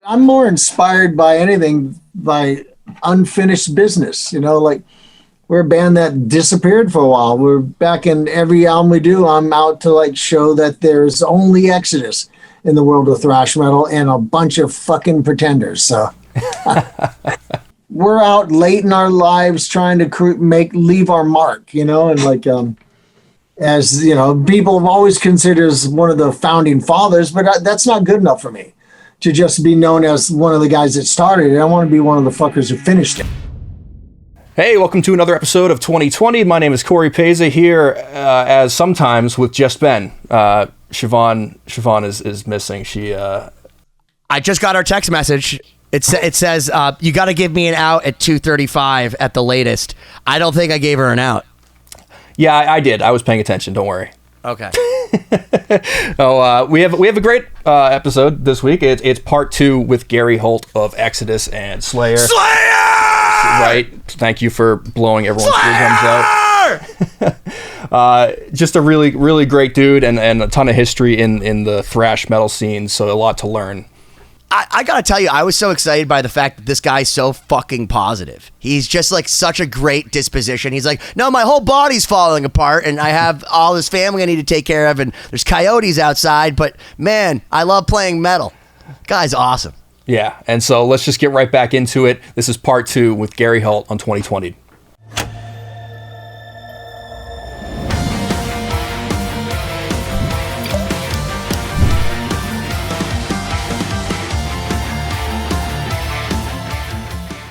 I'm more inspired by anything, by unfinished business, like we're a band that disappeared for a while. We're back in every album we do. I'm out to like show that there's only Exodus in the world of thrash metal and a bunch of fucking pretenders. So we're out late in our lives trying to leave our mark, and like, as people have always considered as one of the founding fathers, but that's not good enough for me to just be known as one of the guys that started it. I want to be one of the fuckers who finished it. Hey, welcome to another episode of 2020. My name is Cory Peza here, as sometimes with Just Ben. Siobhán is missing. She I just got our text message. It says you got to give me an out at 2:35 at the latest. I don't think I gave her an out. Yeah, I did. I was paying attention. Don't worry. Okay. We have a great episode this week. It's part 2 with Gary Holt of Exodus and Slayer. Right. Thank you for blowing everyone's eardrums out. Just a really, really great dude and a ton of history in the thrash metal scene. So a lot to learn. I gotta tell you, I was so excited by the fact that this guy's so fucking positive. He's just like such a great disposition. He's like, no, my whole body's falling apart and I have all this family I need to take care of and there's coyotes outside, but man, I love playing metal. Guy's awesome. Yeah, and so let's just get right back into it. This is part 2 with Gary Holt on 2020.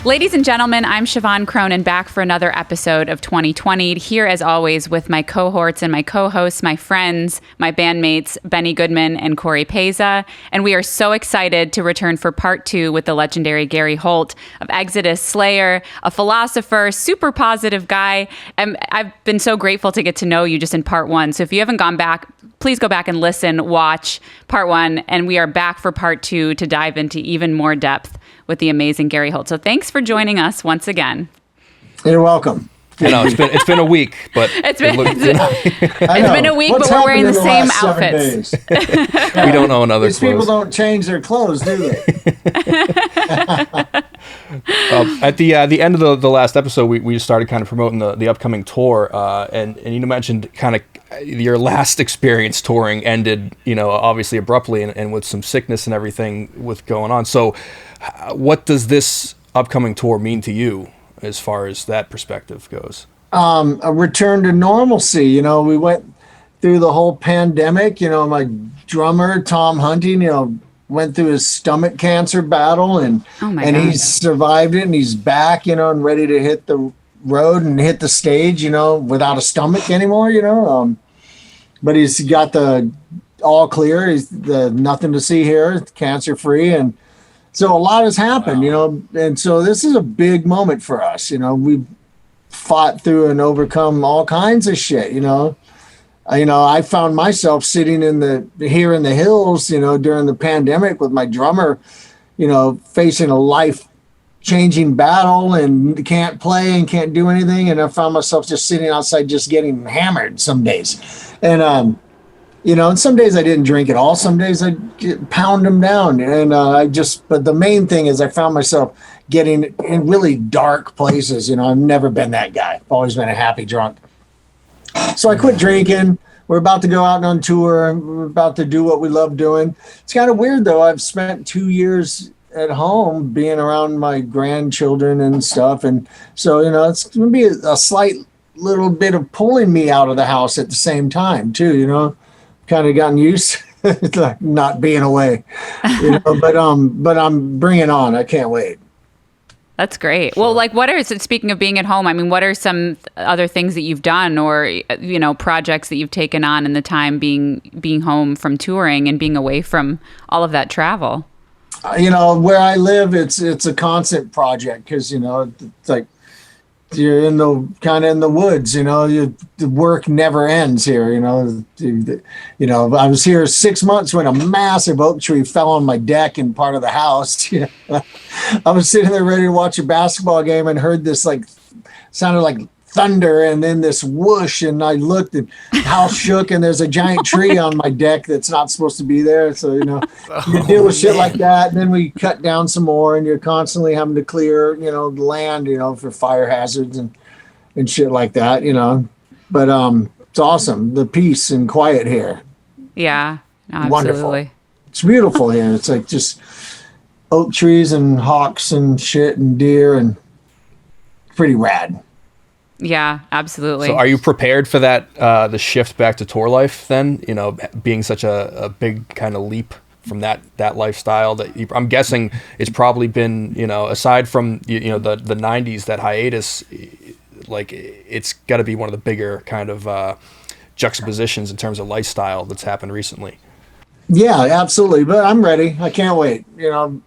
Ladies and gentlemen, I'm Siobhán Cronin, back for another episode of 2020, here as always with my cohorts and my co-hosts, my friends, my bandmates, Benny Goodman and Cory Peza. And we are so excited to return for part 2 with the legendary Gary Holt of Exodus, Slayer, a philosopher, super positive guy. And I've been so grateful to get to know you just in part 1. So if you haven't gone back, please go back and listen, watch part 1. And we are back for part 2 to dive into even more depth with the amazing Gary Holt. So thanks for joining us once again. You're welcome. I know it's been a week, but it's been a week, What's but we're wearing the same last outfits. We don't own other These clothes. people don't change their clothes, do they? At the end of the last episode, we just started kind of promoting the upcoming tour, and you mentioned kind of your last experience touring ended, obviously abruptly and with some sickness and everything with going on. So, what does this upcoming tour mean to you as far as that perspective goes? A return to normalcy. We went through the whole pandemic. My drummer, Tom Hunting, went through his stomach cancer battle and he's survived it and he's back, and ready to hit the road and hit the stage, without a stomach anymore, but he's got the all clear. He's the nothing to see here, cancer free. And so a lot has happened, and so this is a big moment for us. We've fought through and overcome all kinds of shit, I found myself sitting here in the hills, during the pandemic with my drummer, facing a life-changing battle and can't play and can't do anything. And I found myself just sitting outside, just getting hammered some days. And, and some days I didn't drink at all. Some days I pound them down. And but the main thing is I found myself getting in really dark places. I've never been that guy. I've always been a happy drunk. So I quit drinking. We're about to go out on tour. We're about to do what we love doing. It's kind of weird, though. I've spent 2 years at home being around my grandchildren and stuff. And so, it's going to be a slight little bit of pulling me out of the house at the same time, too, kind of gotten used to like not being away, but I'm bringing on. I can't wait. That's great. Well, speaking of being at home, what are some other things that you've done or, projects that you've taken on in the time being home from touring and being away from all of that travel? Where I live, it's a constant project because, it's like you're in the woods, the work never ends here, I was here 6 months when a massive oak tree fell on my deck in part of the house. I was sitting there ready to watch a basketball game and heard this sounded like thunder and then this whoosh, and I looked and house shook, and there's a giant tree on my deck that's not supposed to be there. So, you deal with shit like that. And then we cut down some more, and you're constantly having to clear, the land, for fire hazards and shit like that, But it's awesome. The peace and quiet here. Yeah, absolutely. Wonderful. It's beautiful here. It's like just oak trees and hawks and shit and deer, and pretty rad. Yeah, absolutely. So are you prepared for that, the shift back to tour life then, being such a big kind of leap from that lifestyle that I'm guessing it's probably been, aside from, the 90s, that hiatus, like it's got to be one of the bigger kind of juxtapositions in terms of lifestyle that's happened recently. Yeah, absolutely. But I'm ready. I can't wait. If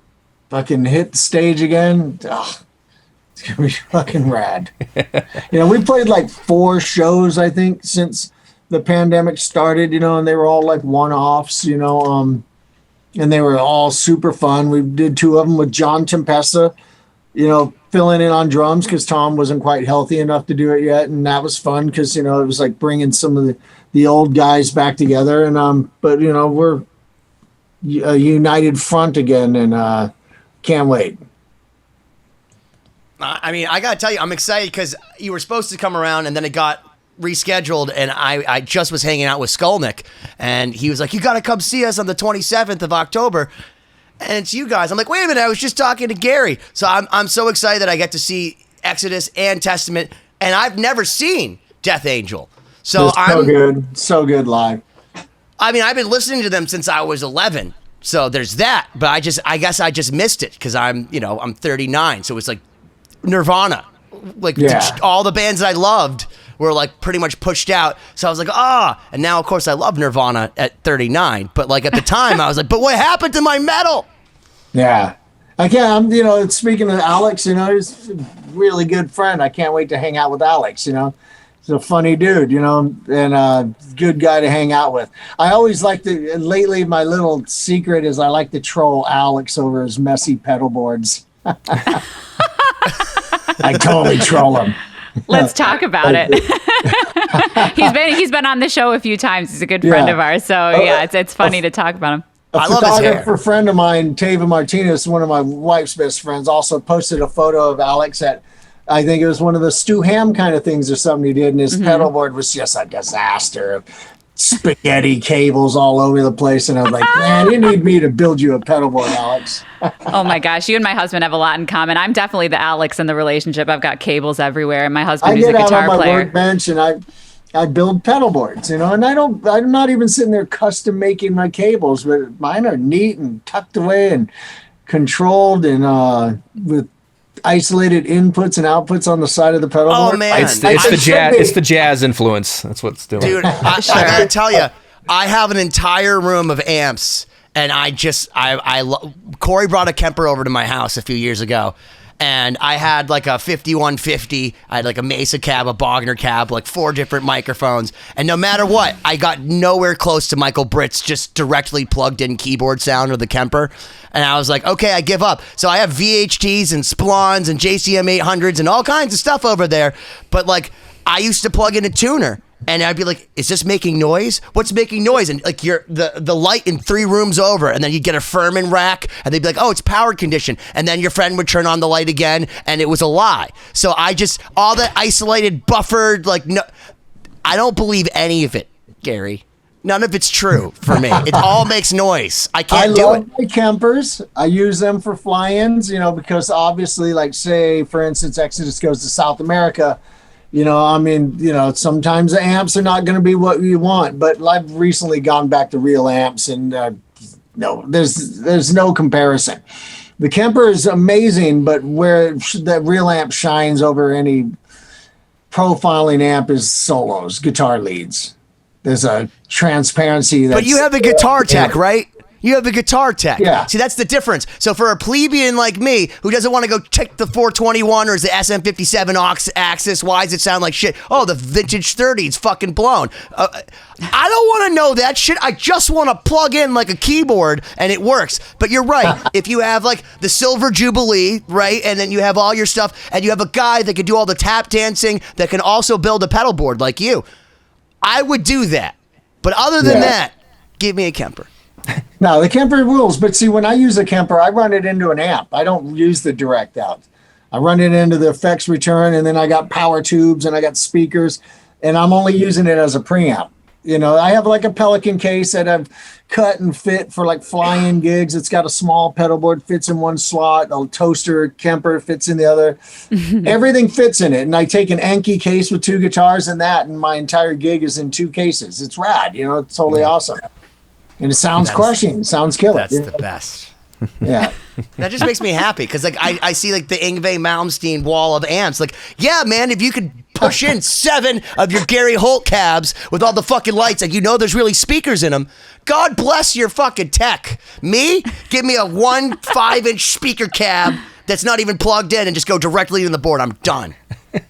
I can hit the stage again, it's going to be fucking rad. We played like 4 shows, I think, since the pandemic started, and they were all like one-offs, and they were all super fun. We did 2 of them with John Tempesta, filling in on drums because Tom wasn't quite healthy enough to do it yet. And that was fun because, it was like bringing some of the old guys back together. And, but, we're a united front again, and can't wait. I mean, I got to tell you, I'm excited because you were supposed to come around and then it got rescheduled, and I just was hanging out with Skolnick, and he was like, you got to come see us on the 27th of October. And it's you guys. I'm like, wait a minute, I was just talking to Gary. So I'm so excited that I get to see Exodus and Testament, and I've never seen Death Angel. So I'm so good live. I mean, I've been listening to them since I was 11. So there's that, but I guess I just missed it because I'm 39. So it's like Nirvana, like all the bands that I loved were like pretty much pushed out. So I was like, and now of course I love Nirvana at 39. But like at the time I was like, but what happened to my metal? Yeah, I can't. I'm speaking of Alex, he's a really good friend. I can't wait to hang out with Alex. He's a funny dude, and good guy to hang out with. I always like to. Lately, my little secret is I like to troll Alex over his messy pedal boards. I totally troll him. Let's talk about it. He's been on the show a few times. He's a good friend of ours, so it's funny to talk about him. A photographer friend of mine, Tava Martinez, one of my wife's best friends, also posted a photo of Alex at, I think it was one of the Stu Ham kind of things or something he did, and his pedal board was just a disaster of spaghetti cables all over the place. And I was like, man, you need me to build you a pedal board, Alex. Oh my gosh, you and my husband have a lot in common. I'm definitely the Alex in the relationship. I've got cables everywhere, and my husband is a guitar player. I get out on my workbench and I build pedal boards, and I'm not even sitting there custom making my cables, but mine are neat and tucked away and controlled and with isolated inputs and outputs on the side of the pedal board. Oh man, it's the jazz influence. That's what it's doing. Dude, I gotta tell you, I have an entire room of amps, and Cory brought a Kemper over to my house a few years ago. And I had like a 5150, I had like a Mesa cab, a Bogner cab, like 4 different microphones. And no matter what, I got nowhere close to Michael Britt's just directly plugged in keyboard sound of the Kemper. And I was like, okay, I give up. So I have VHTs and Splons and JCM 800s and all kinds of stuff over there. But like, I used to plug in a tuner. And I'd be like, is this making noise? What's making noise? And like the light in 3 rooms over, and then you'd get a Furman rack, and they'd be like, oh, it's power conditioned. And then your friend would turn on the light again, and it was a lie. So all that isolated, buffered, like, no, I don't believe any of it, Gary. None of it's true for me. It all makes noise. I can't do it. I love my Kempers. I use them for fly-ins, because obviously, like, say, for instance, Exodus goes to South America. Sometimes the amps are not going to be what you want, but I've recently gone back to real amps, and no, there's no comparison. The Kemper is amazing, but where the real amp shines over any profiling amp is solos, guitar leads. There's a transparency. But you have a guitar tech, right? You have a guitar tech. Yeah. See, that's the difference. So for a plebeian like me who doesn't want to go check the 421 or is the SM57 axis, why does it sound like shit? Oh, the vintage 30, it's fucking blown. I don't want to know that shit. I just want to plug in like a keyboard and it works. But you're right. If you have like the Silver Jubilee, right, and then you have all your stuff and you have a guy that can do all the tap dancing that can also build a pedal board like you, I would do that. But other than that, give me a Kemper. No, the Kemper rules. But see, when I use a Kemper, I run it into an amp. I don't use the direct out. I run it into the effects return, and then I got power tubes and I got speakers, and I'm only using it as a preamp. You know, I have like a Pelican case that I've cut and fit for like fly-in gigs. It's got a small pedal board, fits in one slot. A toaster Kemper fits in the other. Everything fits in it. And I take an Enki case with 2 guitars and my entire gig is in 2 cases. It's rad. You know, it's totally awesome. And it sounds crushing. It sounds killer. That's the best. Yeah. That just makes me happy because like I see like the Yngwie Malmsteen wall of amps. Like, yeah, man, if you could push in 7 of your Gary Holt cabs with all the fucking lights, like there's really speakers in them. God bless your fucking tech. Me, give me a 1 5-inch speaker cab that's not even plugged in and just go directly in the board. I'm done.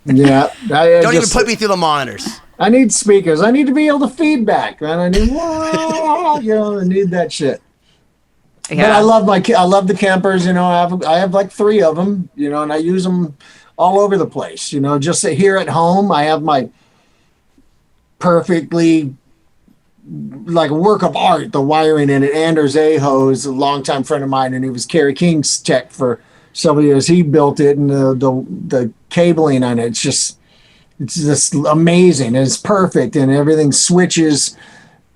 Yeah. Don't even put me through the monitors. I need speakers. I need to be able to feedback, man. I need, I need that shit. Yeah. But I love the Kempers. You know, I have like 3 of them. You know, and I use them all over the place. You know, just here at home, I have my perfectly like a work of art. The wiring in it. Anders Aho is a longtime friend of mine, and he was Kerry King's tech for several years. He built it, and the cabling on it. It's just amazing. It's perfect, and everything switches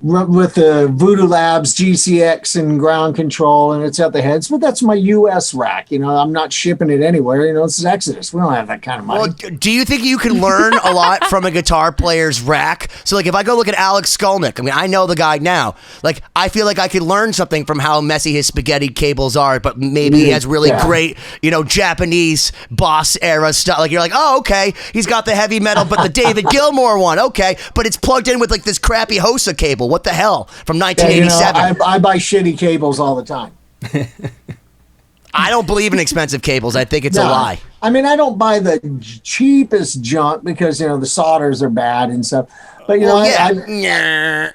with the Voodoo Labs GCX and ground control, and it's at the heads. But that's my U.S. rack. You know, I'm not shipping it anywhere. You know, this is Exodus. We don't have that kind of money. Well, do you think you can learn a lot from a guitar player's rack? So, like, if I go look at Alex Skolnick, I mean, I know the guy now. Like, I feel like I could learn something from how messy his spaghetti cables are, but maybe he has really great, Japanese boss era stuff. Like, you're like, oh, okay, he's got the heavy metal, but the David Gilmour one, okay, but it's plugged in with like this crappy Hosa cable. What the hell? From 1987. I buy shitty cables all the time. I don't believe in expensive cables. I think it's a lie. I mean, I don't buy the cheapest junk because, the solders are bad and stuff. But, I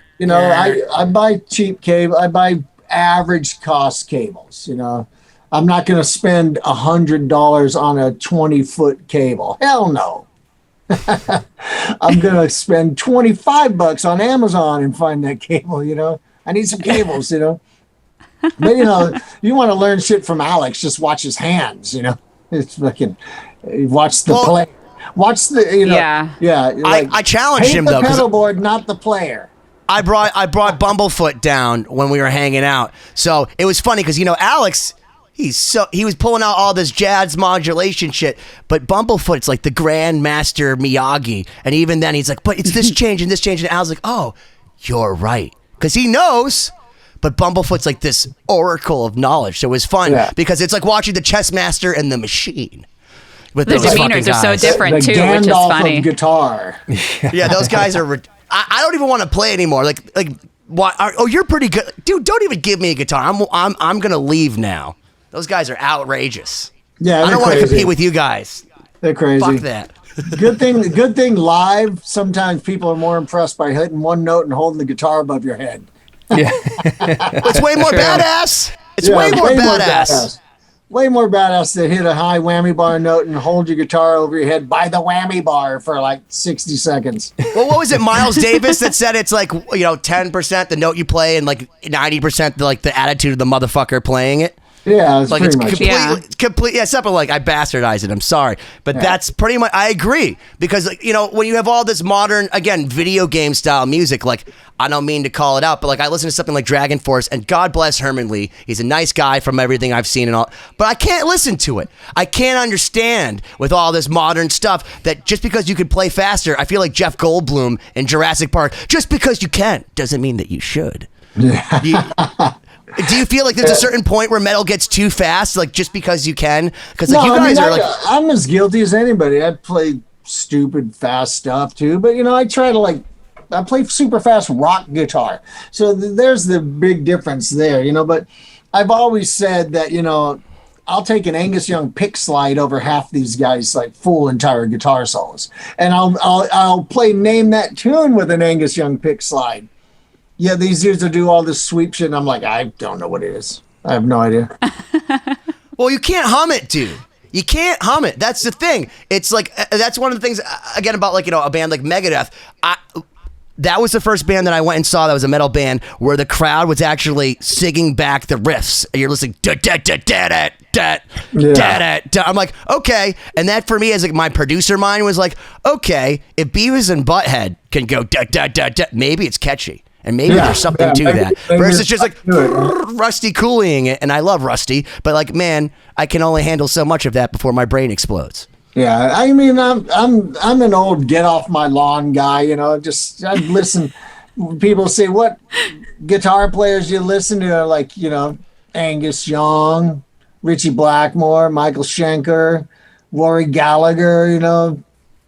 buy cheap cable. I buy average cost cables, I'm not going to spend $100 on a 20-foot cable. Hell no. I'm going to spend $25 on Amazon and find that cable, I need some cables, But, you want to learn shit from Alex, just watch his hands, It's fucking, watch the play. Watch the, I challenged him, though. The pedal board, not the player. I brought Bumblefoot down when we were hanging out. So it was funny because, Alex... He was pulling out all this jazz modulation shit, but Bumblefoot's like the grandmaster Miyagi, and even then he's like, but it's this change and this change, and I was like, oh, you're right, because he knows. But Bumblefoot's like this oracle of knowledge, so it was fun because it's like watching the chess master and the machine. With the demeanors are so different too, Gandalf which is funny. Of guitar. Yeah, those guys are. I don't even want to play anymore. Like, what? Oh, you're pretty good, dude. Don't even give me a guitar. I'm gonna leave now. Those guys are outrageous. Yeah, I don't want to compete with you guys. They're crazy. Fuck that. Good thing live, sometimes people are more impressed by hitting one note and holding the guitar above your head. Yeah. It's way more badass. It's way more badass. Way more badass to hit a high whammy bar note and hold your guitar over your head by the whammy bar for like 60 seconds. Well, what was it, Miles Davis that said it's like, 10% the note you play and like 90% like the attitude of the motherfucker playing it? Yeah, it's like pretty much completely. Yeah, except for like I bastardized it. I'm sorry, but that's pretty much. I agree because when you have all this modern, again, video game style music, like I don't mean to call it out, but like I listen to something like Dragon Force, and God bless Herman Lee, he's a nice guy from everything I've seen and all, but I can't listen to it. I can't understand with all this modern stuff that just because you can play faster, I feel like Jeff Goldblum in Jurassic Park. Just because you can doesn't mean that you should. Do you feel like there's a certain point where metal gets too fast, like just because you can? Because I'm as guilty as anybody. I play stupid fast stuff too, but I try to I play super fast rock guitar. So there's the big difference there, you know, but I've always said that, you know, I'll take an Angus Young pick slide over half these guys, like full entire guitar solos. And I'll play Name That Tune with an Angus Young pick slide. Yeah, these dudes will do all this sweep shit, and I'm like, I don't know what it is. I have no idea. Well, you can't hum it, dude. You can't hum it. That's the thing. It's like, that's one of the things, again, about like, you know, a band like Megadeth. That was the first band that I went and saw that was a metal band where the crowd was actually singing back the riffs. You're listening, da da da da da da da da. I'm like, okay. And that for me, as like my producer mind was like, okay, if Beavis and Butthead can go da da da da, maybe it's catchy. And maybe there's something to that. Versus just like Rusty cooling it. And I love Rusty, but like, man, I can only handle so much of that before my brain explodes. Yeah, I mean, I'm an old get off my lawn guy, you know. Just I listen. People say, "What guitar players you listen to?" Like, you know, Angus Young, Richie Blackmore, Michael Schenker, Rory Gallagher. You know,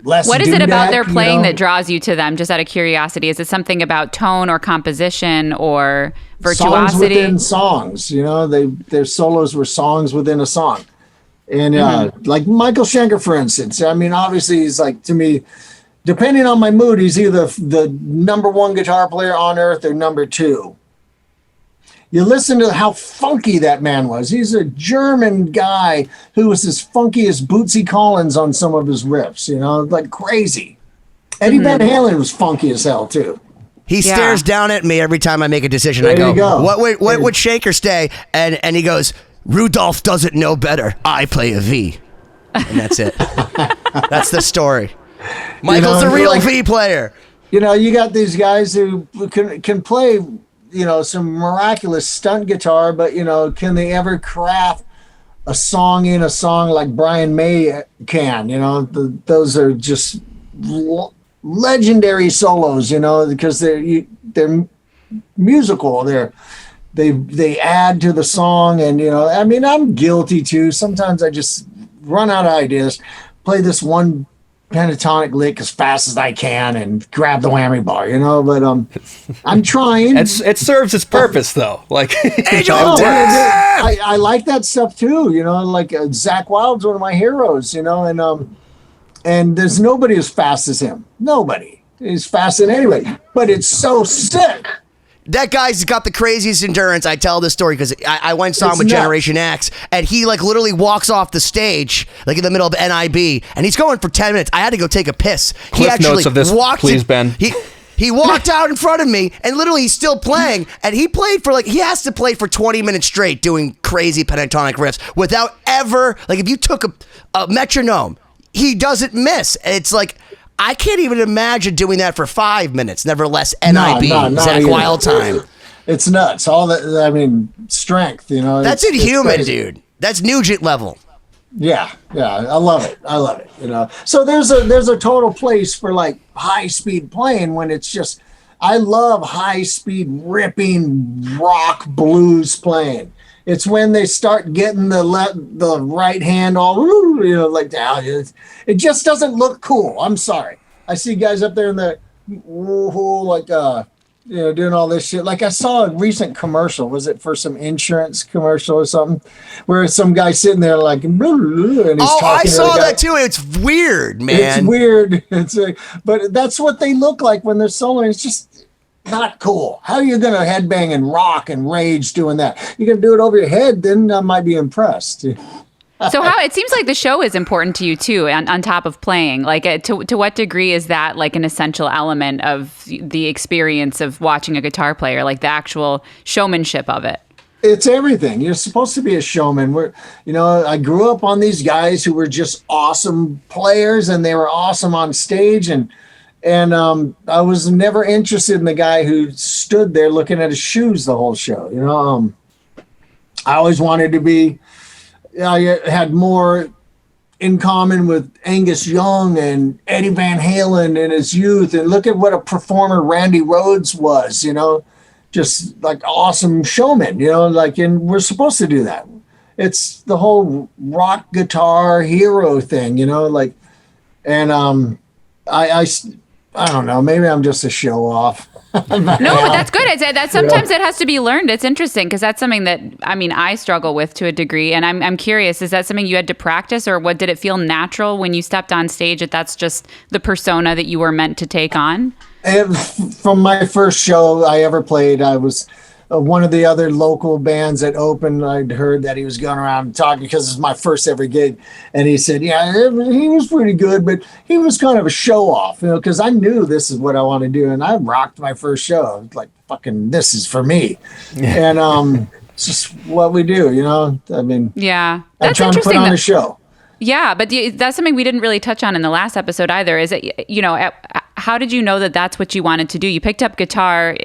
Les What is it Dudek, about their playing you know? that draws you to them? Just out of curiosity, is it something about tone or composition or virtuosity? Songs within songs. You know, their solos were songs within a song. And like Michael Schenker, for instance, I mean, obviously he's like, to me, depending on my mood, he's either the number one guitar player on earth or number two. You listen to how funky that man was. He's a German guy who was as funky as Bootsy Collins on some of his riffs, you know, like crazy. Eddie Van Halen was funky as hell too. He stares down at me every time I make a decision. There I you go. What would Schenker stay? And he goes, Rudolph doesn't know better. I play a V. And that's it. That's the story. Michael's the real like, V player. You know, you got these guys who can play, you know, some miraculous stunt guitar, but, you know, can they ever craft a song in a song like Brian May can? You know, those are just legendary solos, you know, because they're musical. They add to the song, and you know, I mean, I'm guilty too. Sometimes I just run out of ideas, play this one pentatonic lick as fast as I can, and grab the whammy bar, you know. But I'm trying. It serves its purpose, though. Like, I like that stuff too. You know, like Zakk Wylde's one of my heroes. You know, and there's nobody as fast as him. Nobody is fast in anyway. But it's so sick. That guy's got the craziest endurance. I tell this story because I went and saw him with nuts. Generation X, and he like literally walks off the stage like in the middle of NIB, and he's going for 10 minutes. I had to go take a piss. He Cliff notes of this, please, Ben. He walked out in front of me, and literally he's still playing, and he has to play for 20 minutes straight doing crazy pentatonic riffs without ever, like if you took a metronome, he doesn't miss. It's like, I can't even imagine doing that for 5 minutes. Nevertheless, NIB, Zakk Wylde time. It's nuts. All that, I mean, strength, you know. That's inhuman, dude. That's Nugent level. Yeah. I love it. You know. So there's a total place for like high speed playing when it's just, I love high speed ripping rock blues playing. It's when they start getting the right hand all, you know, like down. It just doesn't look cool. I'm sorry. I see guys up there in the, like, you know, doing all this shit. Like I saw a recent commercial. Was it for some insurance commercial or something? Where some guy sitting there like, and he's talking. I saw that too. It's weird, man. It's weird. But that's what they look like when they're soloing. It's just not cool. How are you going to headbang and rock and rage doing that? You're going to do it over your head, then I might be impressed. So how it seems like the show is important to you too, on top of playing. Like to what degree is that like an essential element of the experience of watching a guitar player, like the actual showmanship of it? It's everything. You're supposed to be a showman. I grew up on these guys who were just awesome players, and they were awesome on stage, and I was never interested in the guy who stood there looking at his shoes the whole show. You know, I always wanted to be, I had more in common with Angus Young and Eddie Van Halen in his youth. And look at what a performer Randy Rhoads was, you know, just like awesome showman, you know, like, and we're supposed to do that. It's the whole rock guitar hero thing, you know, like, and I don't know. Maybe I'm just a show off. No, but that's good. That sometimes it has to be learned. It's interesting because that's something that I struggle with to a degree, and I'm curious. Is that something you had to practice, or what did it feel natural when you stepped on stage? That's just the persona that you were meant to take on. From my first show I ever played, I was one of the other local bands that opened. I'd heard that he was going around and talking because it's my first ever gig. And he said, yeah, he was pretty good, but he was kind of a show off, because I knew this is what I want to do. And I rocked my first show. I was like, fucking, this is for me. And it's just what we do, Yeah. I'm trying to put on a show. Yeah, but that's something we didn't really touch on in the last episode either. Is that, how did you know that that's what you wanted to do? You picked up guitar,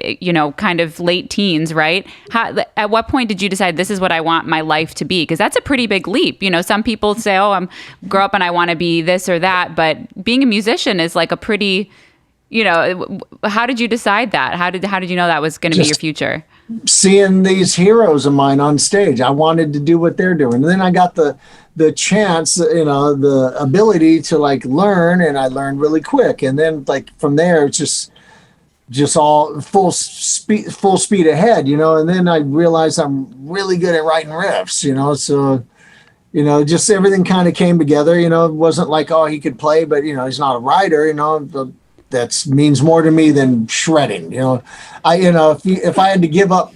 kind of late teens, right? At what point did you decide this is what I want my life to be? Because that's a pretty big leap. Some people say, oh, I'm grow up and I want to be this or that. But being a musician is like a pretty, how did you decide that? How did you know that was going to be your future? Seeing these heroes of mine on stage, I wanted to do what they're doing. And then I got the chance, the ability to learn, and I learned really quick. And then from there, it's just all full speed ahead, and then I realized I'm really good at writing riffs, so, just everything kind of came together. It wasn't like, oh, he could play, but, he's not a writer, that means more to me than shredding. If I had to give up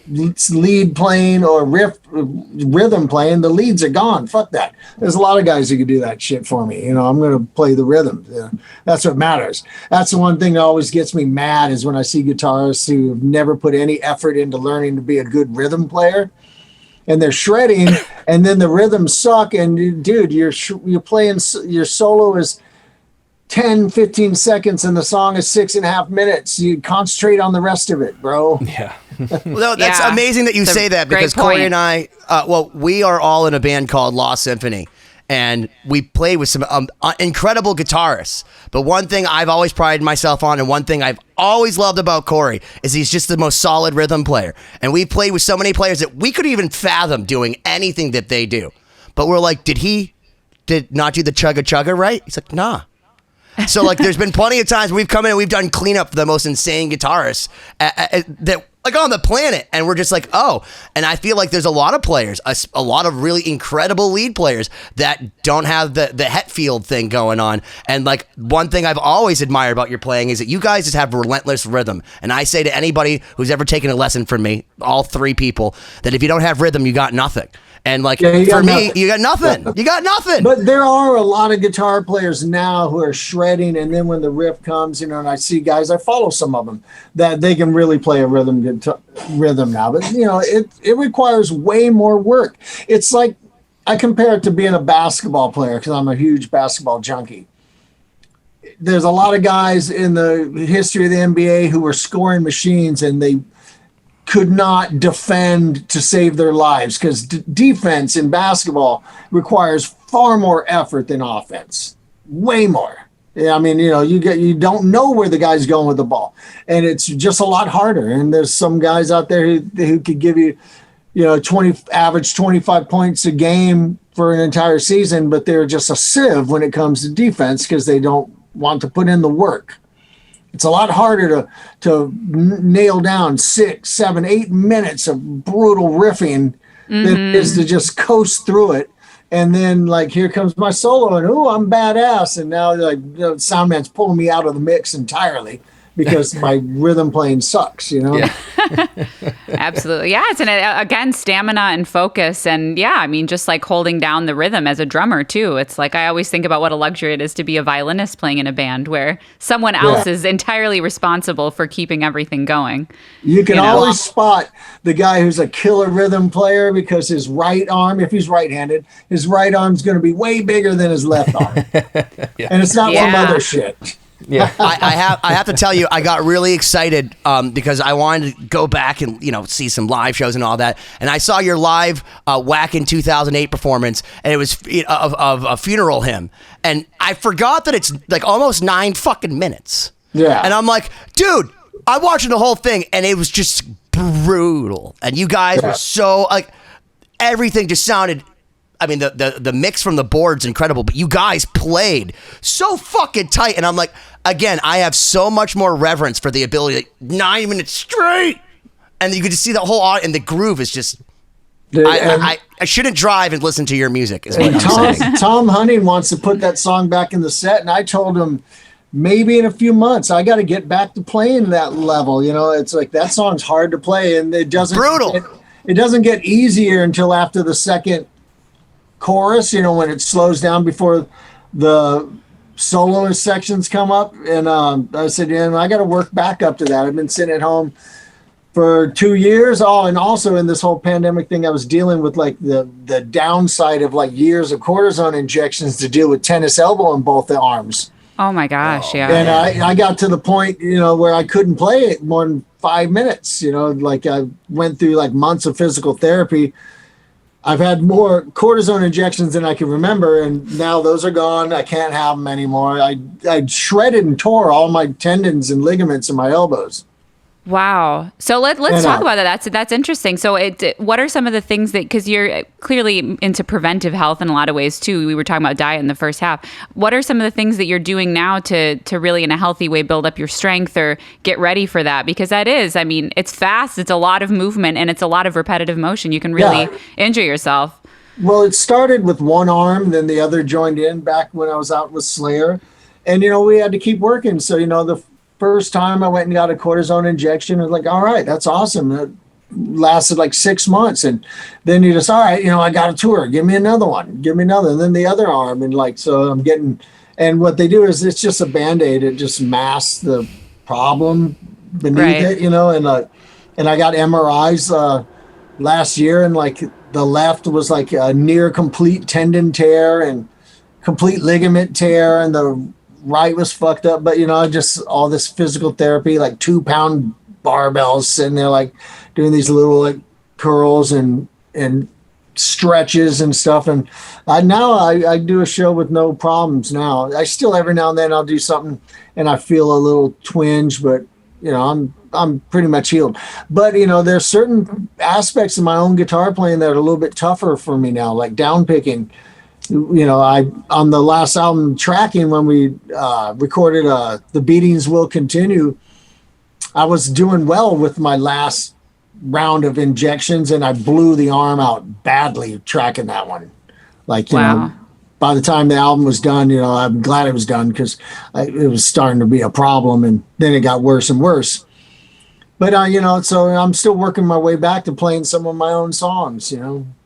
lead playing or rhythm playing, the leads are gone. Fuck that. There's a lot of guys who could do that shit for me. I'm going to play the rhythm. That's what matters. That's the one thing that always gets me mad is when I see guitarists who have never put any effort into learning to be a good rhythm player, and they're shredding, and then the rhythms suck. And dude, you're playing, your solo is 10, 15 seconds and the song is 6.5 minutes. You concentrate on the rest of it, bro. Yeah. Well, that's amazing that you say that, because Cory and I, we are all in a band called Lost Symphony, and we play with some incredible guitarists. But one thing I've always prided myself on, and one thing I've always loved about Cory, is he's just the most solid rhythm player. And we played with so many players that we could even fathom doing anything that they do. But we're like, did not do the chugga chugga right? He's like, nah. So there's been plenty of times we've come in and we've done cleanup for the most insane guitarists that on the planet, and we're just like, oh. And I feel like there's a lot of players, a lot of really incredible lead players that don't have the Hetfield thing going on. And one thing I've always admired about your playing is that you guys just have relentless rhythm. And I say to anybody who's ever taken a lesson from me, all three people, that if you don't have rhythm, you got nothing. And for me, you got nothing. You got nothing. But there are a lot of guitar players now who are shredding, and then when the riff comes, and I see guys, I follow some of them, that they can really play a rhythm now. But it requires way more work. It's like, I compare it to being a basketball player because I'm a huge basketball junkie. There's a lot of guys in the history of the NBA who were scoring machines, and they could not defend to save their lives because defense in basketball requires far more effort than offense, way more. Yeah, you don't know where the guy's going with the ball, and it's just a lot harder. And there's some guys out there who could give you, average 25 points a game for an entire season, but they're just a sieve when it comes to defense because they don't want to put in the work. It's a lot harder to nail down 6, 7, 8 minutes of brutal riffing than it is to just coast through it. And then here comes my solo, and I'm badass. And now sound man's pulling me out of the mix entirely because my rhythm playing sucks, Yeah. Absolutely. Yeah. It's again, stamina and focus. And just holding down the rhythm as a drummer too. It's I always think about what a luxury it is to be a violinist playing in a band where someone else is entirely responsible for keeping everything going. You can always spot the guy who's a killer rhythm player because his right arm, if he's right-handed, his right arm's going to be way bigger than his left arm. And it's not from other shit. Yeah, I have to tell you, I got really excited because I wanted to go back and see some live shows and all that. And I saw your live Whack in 2008 performance, and it was of a funeral hymn. And I forgot that it's almost 9 fucking minutes. Yeah, and I'm like, dude, I'm watching the whole thing, and it was just brutal. And you guys were so everything just sounded I mean, the mix from the board's incredible, but you guys played so fucking tight. And I'm like, again, I have so much more reverence for the ability, like 9 minutes straight. And you could just see the whole, and the groove is just, I shouldn't drive and listen to your music. Is what I'm saying. Tom Hunting wants to put that song back in the set, and I told him maybe in a few months I got to get back to playing that level. It's like that song's hard to play, and it doesn't brutal. It doesn't get easier until after the second chorus. When it slows down before the soloist sections come up. And I said, I got to work back up to that. I've been sitting at home for 2 years. Oh, and also in this whole pandemic thing, I was dealing with like the downside of like years of cortisone injections to deal with tennis elbow in both the arms. Oh my gosh, yeah. And I got to the point, where I couldn't play it more than 5 minutes. Like I went through like months of physical therapy. I've had more cortisone injections than I can remember, and now those are gone. I can't have them anymore. I shredded and tore all my tendons and ligaments in my elbows. Wow. So let's talk about that. That's interesting. So what are some of the things that, because you're clearly into preventive health in a lot of ways too. We were talking about diet in the first half. What are some of the things that you're doing now to really in a healthy way build up your strength or get ready for that? Because that is, I mean, it's fast, it's a lot of movement, and it's a lot of repetitive motion. You can really injure yourself. Well, it started with one arm, then the other joined in back when I was out with Slayer. And, we had to keep working. So, the first time I went and got a cortisone injection, I was like, all right, that's awesome. It lasted like 6 months. And then you just, all right, I got a tour. Give me another one. Give me another. And then the other arm. And like, so I'm getting, and what they do is it's just a Band-Aid. It just masks the problem beneath it, and I got MRIs last year, and like the left was like a near complete tendon tear and complete ligament tear, and the right was fucked up. But just all this physical therapy, like 2-pound barbells sitting there, like doing these little like curls and stretches and stuff. And now I do a show with no problems. Now I still every now and then I'll do something and I feel a little twinge, but I'm pretty much healed. But there's certain aspects of my own guitar playing that are a little bit tougher for me now, like down picking. I on the last album Tracking, when we recorded The Beatings Will Continue, I was doing well with my last round of injections, and I blew the arm out badly tracking that one. Like, by the time the album was done, I'm glad it was done, because it was starting to be a problem, and then it got worse and worse. But, so I'm still working my way back to playing some of my own songs. It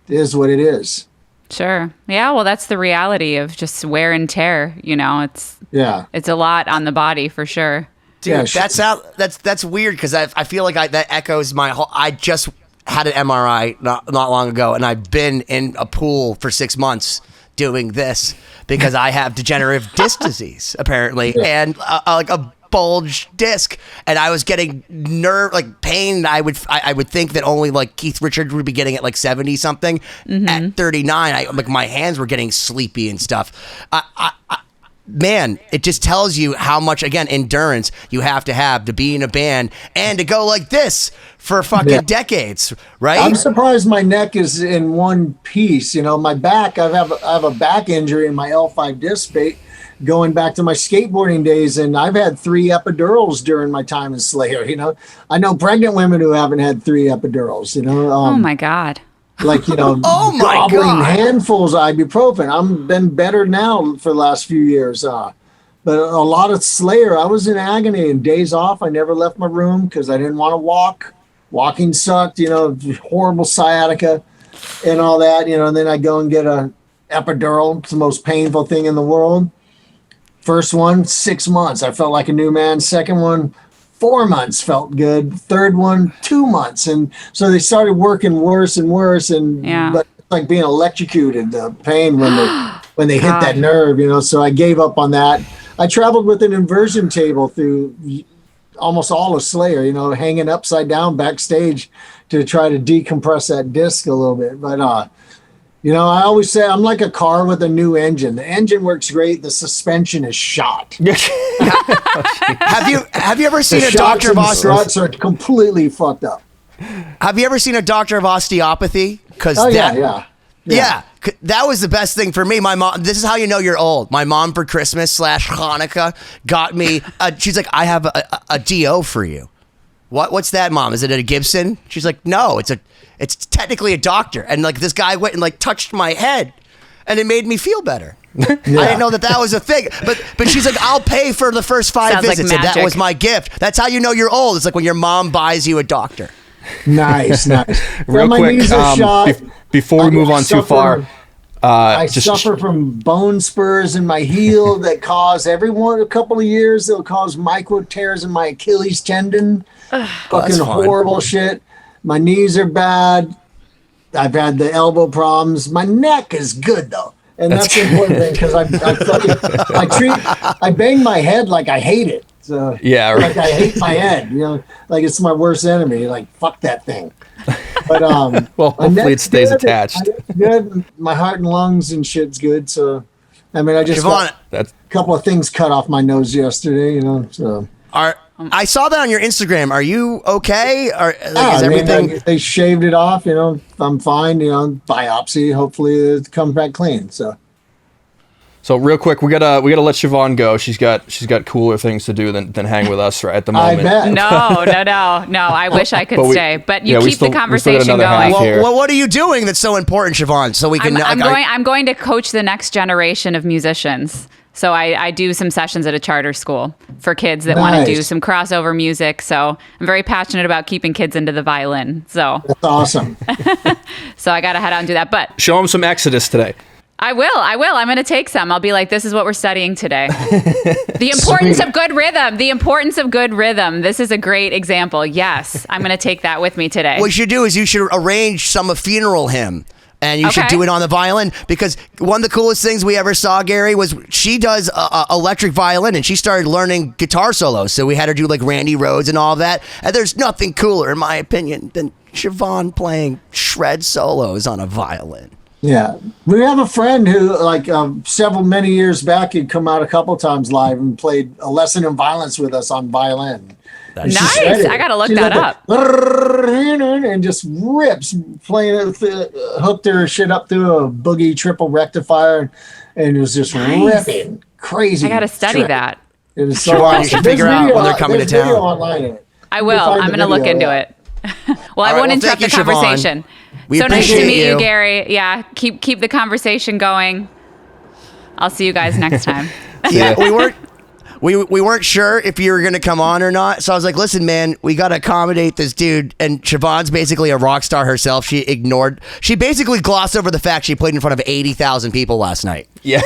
is what it is. Sure. Yeah. Well, that's the reality of just wear and tear. It's a lot on the body for sure. Dude, that's weird, because I feel like that echoes my whole. I just had an MRI not long ago, and I've been in a pool for 6 months doing this because I have degenerative disc disease apparently, and like a bulge disc, and I was getting pain. I would think that only like Keith Richards would be getting at like 70 something. At 39, my hands were getting sleepy and stuff. Man, it just tells you how much, again, endurance you have to be in a band and to go like this for fucking decades, right? I'm surprised my neck is in one piece. My back, I have a back injury in my L5 disc space going back to my skateboarding days, and I've had 3 epidurals during my time in Slayer. I know pregnant women who haven't had 3 epidurals. Oh my God. Like, oh my gobbling God. handfuls of ibuprofen. I've been better now for the last few years. But a lot of Slayer, I was in agony, and days off, I never left my room because I didn't want to walk. Walking sucked, horrible sciatica and all that, and then I go and get a epidural. It's the most painful thing in the world. First one, 6 months. I felt like a new man. Second one, 4 months, felt good. Third one, 2 months. And so they started working worse and worse. But it's like being electrocuted, the pain when they hit that nerve, So I gave up on that. I traveled with an inversion table through almost all of Slayer, hanging upside down backstage to try to decompress that disc a little bit. But, I always say I'm like a car with a new engine. The engine works great. The suspension is shot. Have you ever seen a doctor of osteopathy? Struts are completely fucked up. Have you ever seen a doctor of osteopathy? Yeah. That was the best thing for me. My mom, this is how you know you're old. My mom for Christmas / Hanukkah got me, she's like, I have a DO for you. What's that, Mom? Is it a Gibson? She's like, no, it's technically a doctor. And like this guy went and like touched my head and it made me feel better. Yeah. I didn't know that was a thing. But she's like, I'll pay for the first 5 Sounds visits. like And that was my gift. That's how you know you're old. It's like when your mom buys you a doctor. Nice. Real my quick, knees are shot. before we move on too far, I suffer from bone spurs in my heel that cause a couple of years. They'll cause micro tears in my Achilles tendon. Fucking horrible shit. My knees are bad. I've had the elbow problems. My neck is good though, and that's the important thing because I bang my head like I hate it. So yeah, right. Like I hate my head. Like it's my worst enemy. Like fuck that thing. But well, hopefully it stays attached. Good. My heart and lungs and shit's good. So, I mean, I just got a couple of things cut off my nose yesterday. So I saw that on your Instagram. Are you okay? Is everything? They shaved it off. I'm fine. Biopsy. Hopefully, it comes back clean. So real quick, we gotta let Siobhán go. She's got cooler things to do than hang with us right at the moment. I bet. No. I wish I could stay, but you keep the conversation going. Well, what are you doing that's so important, Siobhán? So we can. I'm going to coach the next generation of musicians. So I do some sessions at a charter school for kids that want to do some crossover music. So I'm very passionate about keeping kids into the violin. So that's awesome. So I got to head out and do that. But show them some Exodus today. I will. I'm going to take some. I'll be like, this is what we're studying today. The importance of good rhythm. The importance of good rhythm. This is a great example. Yes, I'm going to take that with me today. What you should do is you should arrange a funeral hymn. And you should do it on the violin, because one of the coolest things we ever saw, Gary, was she does electric violin, and she started learning guitar solos. So we had her do like Randy Rhoads and all that. And there's nothing cooler, in my opinion, than Siobhán playing shred solos on a violin. Yeah, we have a friend who, like, many years back, he'd come out a couple times live and played a lesson in violence with us on violin. Nice. I got to look that up. And just rips playing it, hooked her shit up through a boogie triple rectifier, and it was just ripping crazy. I got to study that. It was so Siobhán, you should figure out when they're coming to town. Online I will. I'm going to look into it. Well, I won't interrupt the conversation. So nice to meet you, Gary. Yeah, keep the conversation going. I'll see you guys next time. Yeah, we weren't sure if you were going to come on or not. So I was like, listen, man, we got to accommodate this dude. And Siobhán's basically a rock star herself. She basically glossed over the fact she played in front of 80,000 people last night. Yeah.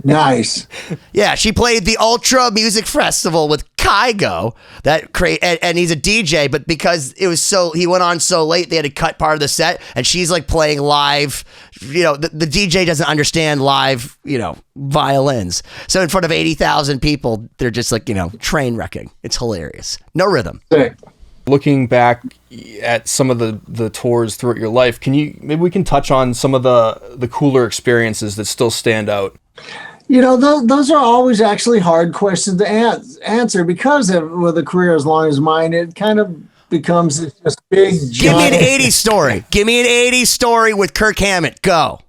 Nice. Yeah, she played the Ultra Music Festival with Kygo. And he's a DJ, but because he went on so late, they had to cut part of the set. And she's like playing live. The DJ doesn't understand live, violins. So in front of 80,000 people, they're just like, train wrecking. It's hilarious. No rhythm. Looking back at some of the tours throughout your life, maybe we can touch on some of the cooler experiences that still stand out? Those are always actually hard questions to answer because with a career as long as mine, it kind of becomes this big giant. Give me an 80s story. Give me an 80s story with Kirk Hammett. Go.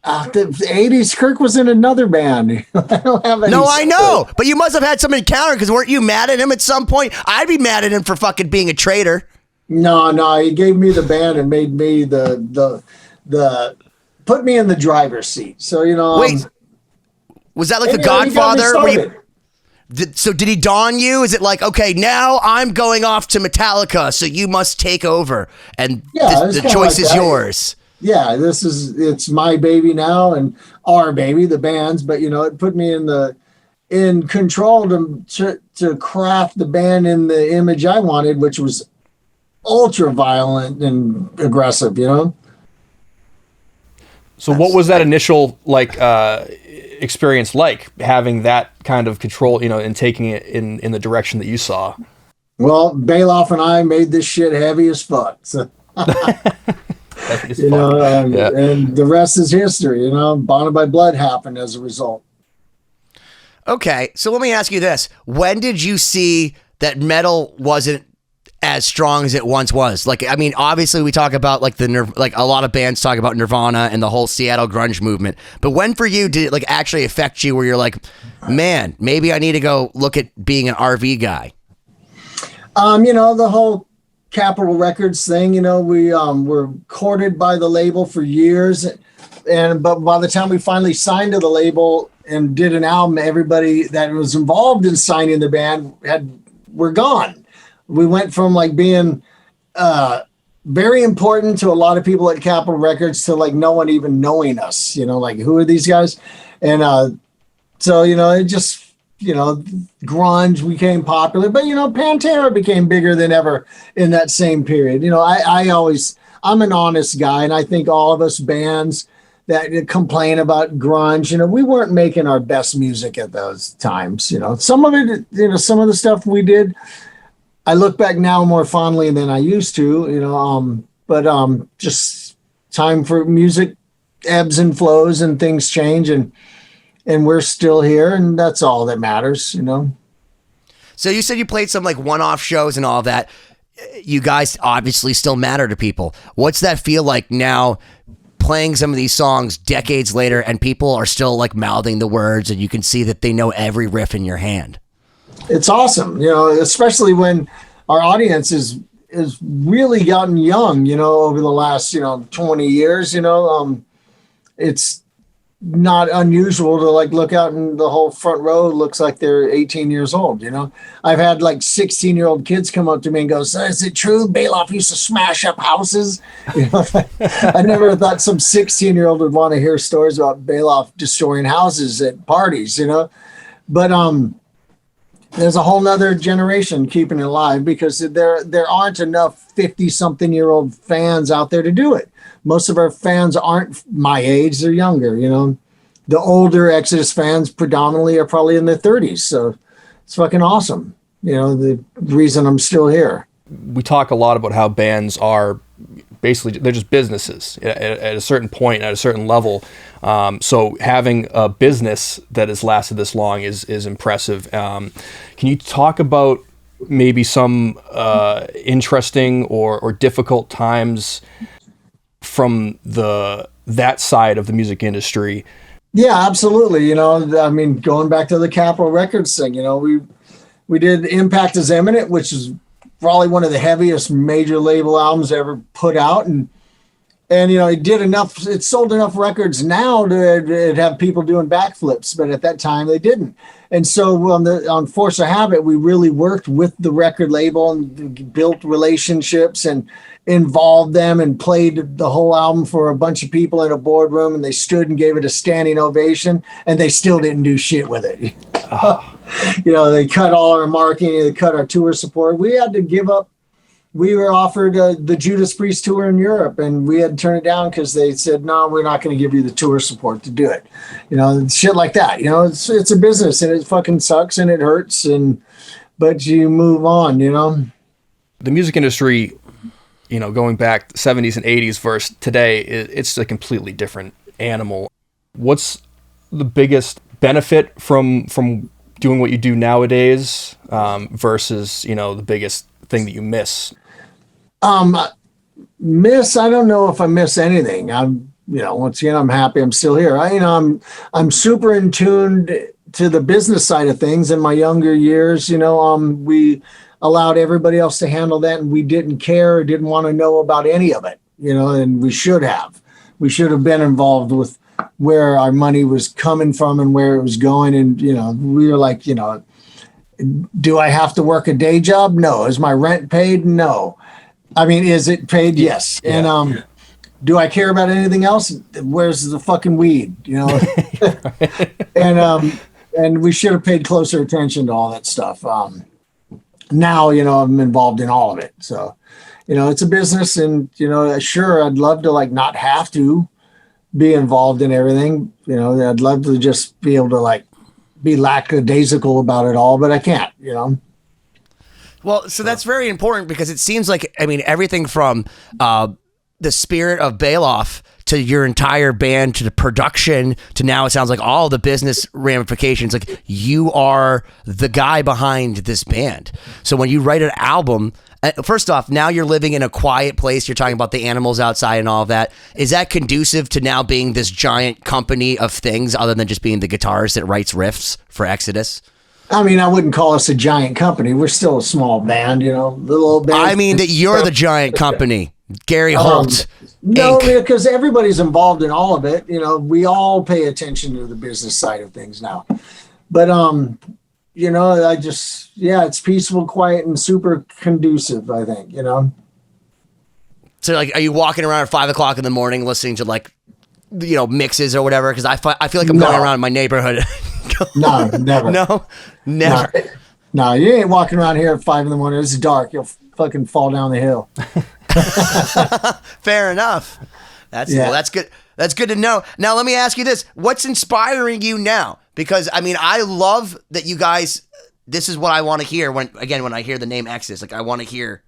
The 80s, Kirk was in another band. I don't have any. No, I know. But you must have had some encounter, because weren't you mad at him at some point? I'd be mad at him for fucking being a traitor. No. He gave me the band and made me the put me in the driver's seat. So, Wait. Was that like The Godfather? So did he dawn you? Is it like, okay, now I'm going off to Metallica, so you must take over, and the choice is yours? Yeah, it's my baby now and our baby, the band's, but it put me in control to craft the band in the image I wanted, which was ultra violent and aggressive, So what was that initial experience like, having that kind of control, and taking it in the direction that you saw? Well, Bailoff and I made this shit heavy as fuck. So. And the rest is history. Bonded by Blood happened as a result. Okay, so let me ask you this: when did you see that metal wasn't as strong as it once was. Like, I mean, obviously we talk about like like a lot of bands talk about Nirvana and the whole Seattle grunge movement. But when for you did it like actually affect you where you're like, man, maybe I need to go look at being an RV guy? The whole Capitol Records thing, we were courted by the label for years. But by the time we finally signed to the label and did an album, everybody that was involved in signing the band were gone. We went from like being very important to a lot of people at Capitol Records to like no one even knowing us, like who are these guys? And so, it just, grunge became popular, but Pantera became bigger than ever in that same period. I'm an honest guy, and I think all of us bands that complain about grunge, we weren't making our best music at those times. Some of it, some of the stuff we did, I look back now more fondly than I used to, but just time for music ebbs and flows and things change, and we're still here, and that's all that matters, So you said you played some like one-off shows and all that. You guys obviously still matter to people. What's that feel like now, playing some of these songs decades later and people are still like mouthing the words and you can see that they know every riff in your hand? It's awesome, especially when our audience is really gotten young, over the last, 20 years, it's not unusual to like look out and the whole front row looks like they're 18 years old. I've had like 16-year-old kids come up to me and go, "So is it true Bailoff used to smash up houses?" I never thought some 16-year-old would want to hear stories about Bailoff destroying houses at parties, but there's a whole nother generation keeping it alive because there aren't enough 50-something-year-old fans out there to do it. Most of our fans aren't my age, they're younger, The older Exodus fans predominantly are probably in their 30s. So it's fucking awesome. The reason I'm still here. We talk a lot about how bands are basically, they're just businesses at a certain point, at a certain level. So having a business that has lasted this long is impressive. Can you talk about maybe some interesting or difficult times from that side of the music industry? Yeah, absolutely. Going back to the Capitol Records thing, we did Impact is Imminent, which is probably one of the heaviest major label albums ever put out. And it sold enough records now to have people doing backflips, but at that time they didn't. And so on Force of Habit, we really worked with the record label and built relationships and involved them and played the whole album for a bunch of people in a boardroom, and they stood and gave it a standing ovation, and they still didn't do shit with it. They cut all our marketing, they cut our tour support. We had to give up. We were offered the Judas Priest tour in Europe, and we had to turn it down because they said, "No, we're not going to give you the tour support to do it." Shit like that. It's a business, and it fucking sucks and it hurts, but you move on. The music industry, going back 70s and 80s versus today, it's a completely different animal. What's the biggest benefit from doing what you do nowadays versus, the biggest thing that you miss? I don't know if I miss anything. Once again, I'm happy I'm still here. I'm super in tune to the business side of things. In my younger years, we allowed everybody else to handle that, and we didn't care or didn't want to know about any of it, and we should have. We should have been involved with where our money was coming from and where it was going. And, we were like, do I have to work a day job? No. Is my rent paid? No. Is it paid? Yes. Yeah. And do I care about anything else? Where's the fucking weed? And we should have paid closer attention to all that stuff. Now, I'm involved in all of it. So, it's a business, and, sure, I'd love to like not have to be involved in everything. I'd love to just be able to like be lackadaisical about it all, but I can't, Well, so that's very important because it seems like, everything from the spirit of Bailoff to your entire band, to the production, to now it sounds like all the business ramifications. Like, you are the guy behind this band. So when you write an album, first off, now you're living in a quiet place. You're talking about the animals outside and all of that. Is that conducive to now being this giant company of things other than just being the guitarist that writes riffs for Exodus? I mean, I wouldn't call us a giant company. We're still a small band, you know, little band. I mean that you're the giant company, Gary Holt. No, Inc. because everybody's involved in all of it. You know, we all pay attention to the business side of things now. But, you know, it's peaceful, quiet, and super conducive, I think, you know. So, like, are you walking around at 5 o'clock in the morning listening to, like, you know, mixes or whatever? Because I feel like I'm going around my neighborhood. No, never. No, never. No, you ain't walking around here at 5 a.m. It's dark. You'll fucking fall down the hill. Fair enough. Well, that's good. That's good to know. Now, let me ask you this. What's inspiring you now? Because, I mean, I love that you guys, this is what I want to hear when I hear the name Exodus. Like, I want to hear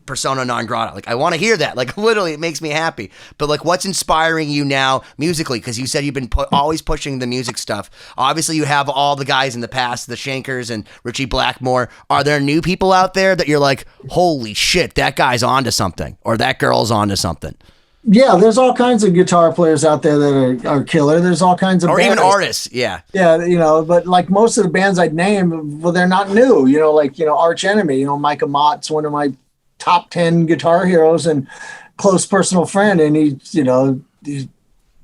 persona non grata. Like, I want to hear that. Like, literally, it makes me happy. But, like, what's inspiring you now musically? Because you said you've been always pushing the music stuff. Obviously, you have all the guys in the past, the Shankers and Richie Blackmore. Are there new people out there that you're like, holy shit, that guy's onto something, or that girl's onto something? Yeah, there's all kinds of guitar players out there that are killer. There's all kinds of or bands. even artists. Yeah, you know, but like most of the bands I'd name, well, they're not new. You know, like, you know, Arch Enemy. You know, Micah Mott's one of my top 10 guitar heroes and close personal friend, and he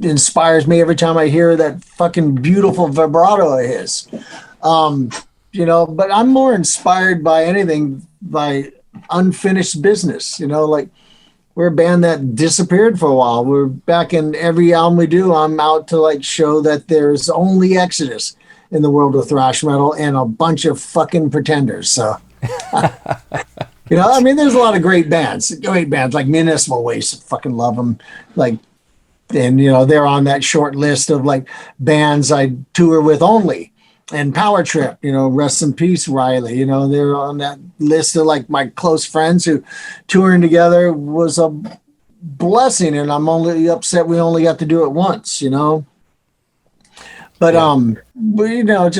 inspires me every time I hear that fucking beautiful vibrato of his. You know, but I'm more inspired by anything by unfinished business. You know, like, we're a band that disappeared for a while. We're back in every album we do. I'm out to like show that there's only Exodus in the world of thrash metal and a bunch of fucking pretenders. So, you know, I mean, there's a lot of great bands like Municipal Waste. Fucking love them. Like, and you know, they're on that short list of like bands I tour with only. And Power Trip, you know, rest in peace, Riley. You know, they're on that list of like my close friends who touring together was a blessing. And I'm only upset we only got to do it once, you know. But, you know,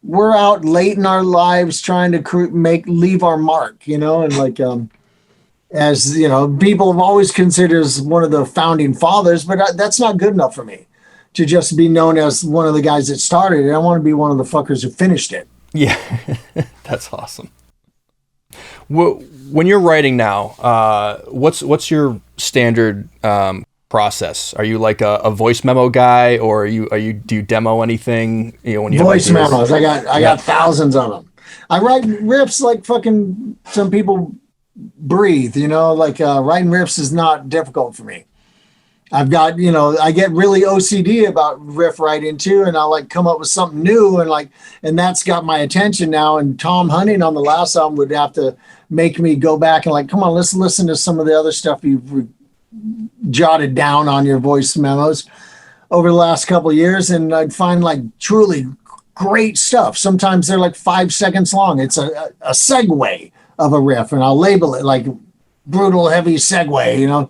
we're out late in our lives trying to leave our mark, you know, and like, as you know, people have always considered us one of the founding fathers, but that's not good enough for me. To just be known as one of the guys that started it. I want to be one of the fuckers who finished it. Yeah, that's awesome. When you're writing now, what's your standard process? Are you like a voice memo guy, or do you demo anything? You know, when you voice memos, I got thousands of them. I write riffs like fucking some people breathe. You know, like writing riffs is not difficult for me. I've got, you know, I get really OCD about riff writing too, and I'll like come up with something new and that's got my attention now. And Tom Hunting on the last album would have to make me go back and like, come on, let's listen to some of the other stuff you've jotted down on your voice memos over the last couple of years. And I'd find like truly great stuff. Sometimes they're like 5 seconds long. It's a segue of a riff, and I'll label it like brutal, heavy segue, you know.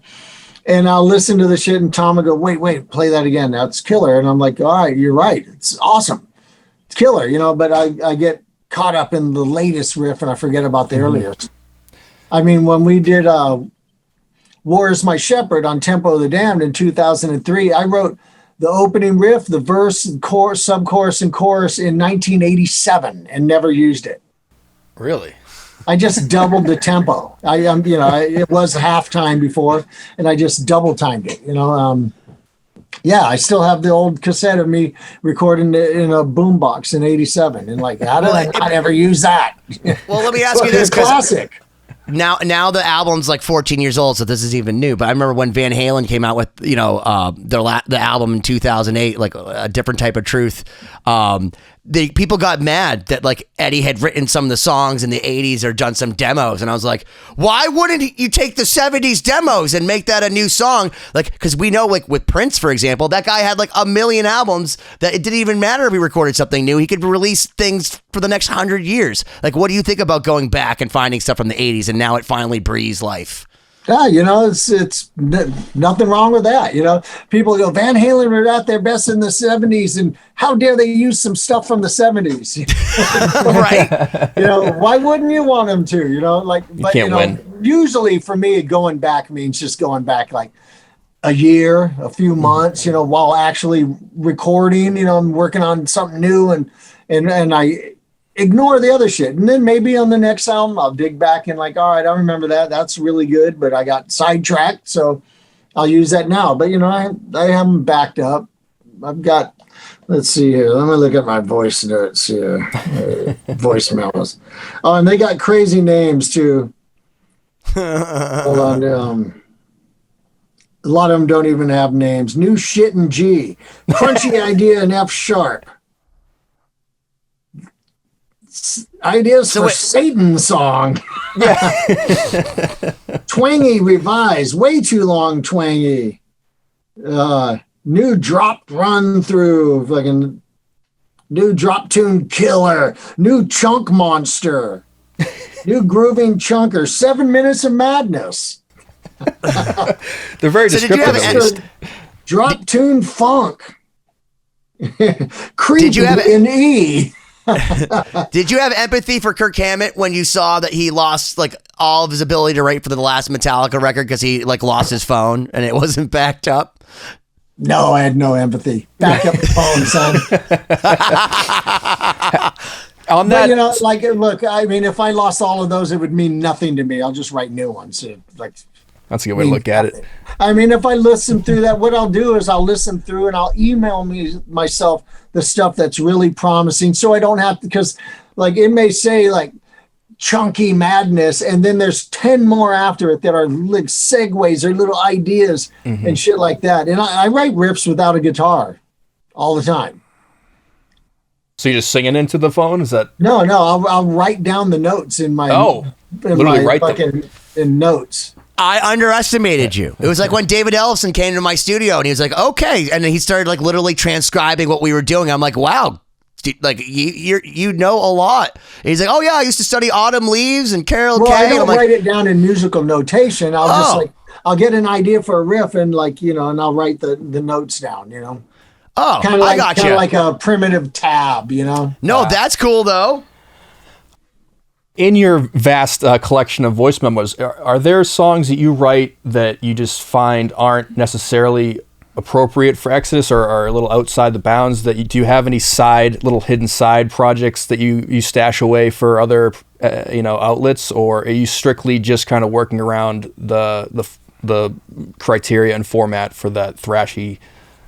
And I'll listen to the shit, and Tom will go, wait, play that again. That's killer. And I'm like, all right, you're right. It's awesome. It's killer, you know, but I get caught up in the latest riff and I forget about the earlier. I mean, when we did War is My Shepherd on Tempo of the Damned in 2003, I wrote the opening riff, the verse, chorus, sub-chorus, and chorus in 1987 and never used it. Really? I just doubled the tempo. It was halftime before, and I just double timed it. You know, I still have the old cassette of me recording it in a boombox in '87, and like, how did I not ever use that? Well, let me ask you this, classic. Now the album's like 14 years old, so this is even new. But I remember when Van Halen came out with, you know, the album in 2008, like A Different Type of Truth. People got mad that like Eddie had written some of the songs in the 80s or done some demos, and I was like, why wouldn't you take the 70s demos and make that a new song? Like, because we know, like with Prince, for example, that guy had like 1 million albums that it didn't even matter if he recorded something new. He could release things for the next 100 years. Like, what do you think about going back and finding stuff from the 80s and now it finally breathes life? Yeah, nothing wrong with that. People go, Van Halen were at their best in the 70s, and how dare they use some stuff from the 70s? Right. Why wouldn't you want them to? You can't win. Usually for me, going back means just going back like a year, a few months, while actually recording, I'm working on something new and I ignore the other shit. And then maybe on the next album, I'll dig back and like, all right, I remember that. That's really good, but I got sidetracked. So I'll use that now. But, I haven't backed up. I've got, let's see here. Let me look at my voice notes here. Voice memos. Oh, and they got crazy names too. Hold on. A lot of them don't even have names. New shit in G. Crunchy idea in F sharp. Ideas for Satan song. Yeah. Twangy revised. Way too long, twangy. New drop run through. Fucking new drop tune killer. New chunk monster. New grooving chunker. 7 minutes of madness. They're very descriptive. Drop tune funk. Creep in E. Did you have empathy for Kirk Hammett when you saw that he lost like all of his ability to write for the last Metallica record because he like lost his phone and it wasn't backed up? No, I had no empathy. Back up the phone, son. On that, look, I mean, if I lost all of those, it would mean nothing to me. I'll just write new ones. That's a good way to look at it. I mean, if I listen through that, what I'll do is I'll listen through and I'll email myself the stuff that's really promising. So I don't have to, because like it may say like chunky madness and then there's 10 more after it that are like segues or little ideas and shit like that. And I write riffs without a guitar all the time. So you're just singing into the phone? Is that? No, I'll write down the notes in my, in notes. I underestimated you. It was like when David Ellefson came to my studio and he was like, okay. And then he started like literally transcribing what we were doing. I'm like, wow, dude, like you know a lot. And he's like, oh yeah, I used to study Autumn Leaves and Carol Kay. I don't write it down in musical notation. I'll just I'll get an idea for a riff and and I'll write the notes down, Oh, I got you. Kind of like a primitive tab, No, that's cool though. In your vast collection of voice memos, are there songs that you write that you just find aren't necessarily appropriate for Exodus or are a little outside the bounds? Do you have any little hidden side projects that you stash away for other outlets, or are you strictly just kind of working around the criteria and format for that thrashy?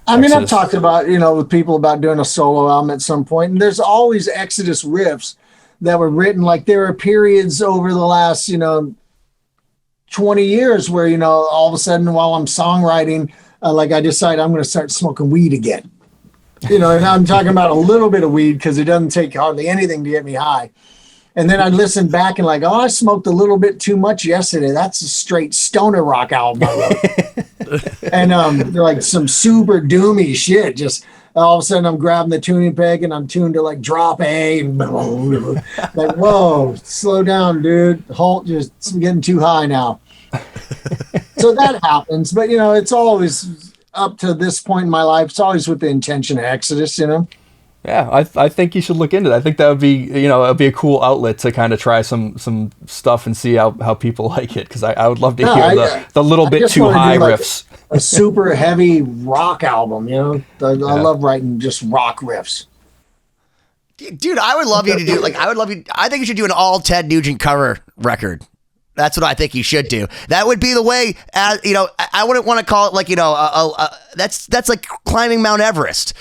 I mean, I've talked about with people about doing a solo album at some point, and there's always Exodus riffs that were written. Like there are periods over the last 20 years where all of a sudden while I'm songwriting, I decide I'm going to start smoking weed again. And I'm talking about a little bit of weed because it doesn't take hardly anything to get me high. And then I listen back and I smoked a little bit too much yesterday. That's a straight stoner rock album I wrote. And they're like some super doomy shit. Just all of a sudden I'm grabbing the tuning peg and I'm tuned to like drop A. Like, whoa, slow down, dude. Holt, just getting too high now. So that happens. But, it's always up to this point in my life. It's always with the intention of Exodus, Yeah, I think you should look into that. I think that would be, it'd be a cool outlet to kind of try some stuff and see how people like it. Because I would love to hear the little bit too high riffs. A super heavy rock album, I love writing just rock riffs. Dude, I would love you to do, I think you should do an all Ted Nugent cover record. That's what I think you should do. That would be the way, I wouldn't want to call it that's like climbing Mount Everest.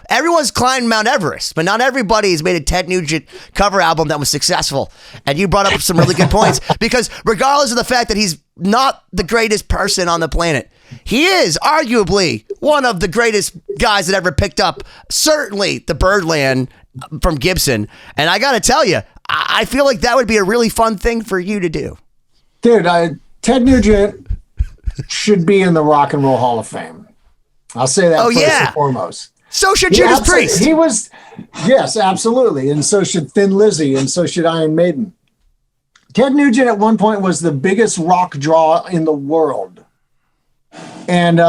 Everyone's climbed Mount Everest, but not everybody's made a Ted Nugent cover album that was successful. And you brought up some really good points because regardless of the fact that he's not the greatest person on the planet, he is arguably one of the greatest guys that ever picked up, certainly the Birdland from Gibson. And I got to tell you, I feel like that would be a really fun thing for you to do. Dude, Ted Nugent should be in the Rock and Roll Hall of Fame. I'll say that first and foremost. So should Judas Priest. He was, yes, absolutely. And so should Thin Lizzy, and so should Iron Maiden. Ted Nugent at one point was the biggest rock draw in the world. And,